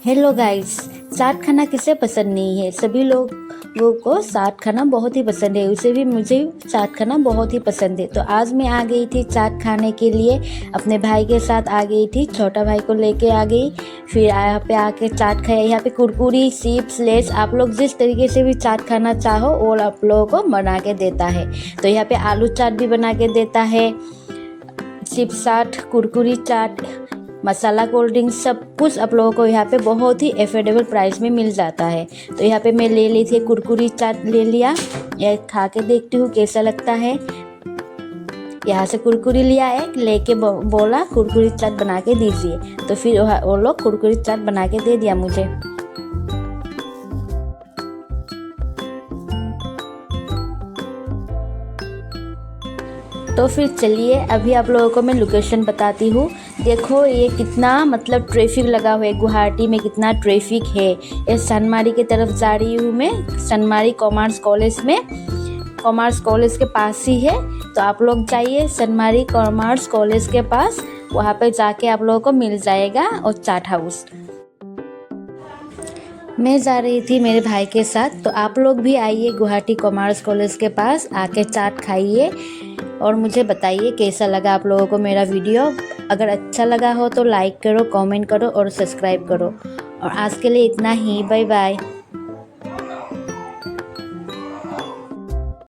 Hello guys, चाट खाना किसे पसंद नहीं है। सभी लोगों को चाट खाना बहुत ही पसंद है। उसे भी मुझे चाट खाना बहुत ही पसंद है। तो आज मैं आ गई थी चाट खाने के लिए। अपने भाई के साथ आ गई थी, छोटा भाई को लेके आ गई। फिर यहाँ पे आके चाट खाया। यहाँ पे कुरकुरी, चिप्स, लेस, आप लोग जिस तरीके से भी चाट खाना चाहो वो आप लोगों को बना के देता है। तो यहाँ पे आलू चाट भी बना के देता है, चिप्स चाट, कुरकुरी चाट, मसाला, कोल्ड ड्रिंक, सब कुछ आप लोगों को यहाँ पे बहुत ही एफोर्डेबल प्राइस में मिल जाता है। तो यहाँ पे मैं ले ली थी कुरकुरी चाट, ले लिया। यह खा के देखती हूँ कैसा लगता है। यहाँ से कुरकुरी लिया, एक लेके बोला कुरकुरी चाट बना के दीजिए। तो फिर वो लोग कुरकुरी चाट बना के दे दिया मुझे। तो फिर चलिए अभी आप लोगों को मैं लोकेशन बताती हूँ। देखो ये कितना मतलब ट्रैफिक लगा हुआ है, गुवाहाटी में कितना ट्रैफिक है। ये सनमारी की तरफ जा रही हूँ मैं, सनमारी कॉमर्स कॉलेज में, कॉमर्स कॉलेज के पास ही है। तो आप लोग जाइए सनमारी कॉमर्स कॉलेज के पास, वहाँ पे जाके आप लोगों को मिल जाएगा और चाट हाउस। मैं जा रही थी मेरे भाई के साथ। तो आप लोग भी आइए गुवाहाटी कॉमर्स कॉलेज के पास, आके चाट खाइए और मुझे बताइए कैसा लगा आप लोगों को मेरा वीडियो। अगर अच्छा लगा हो तो लाइक करो, कमेंट करो और सब्सक्राइब करो। और आज के लिए इतना ही, बाय बाय।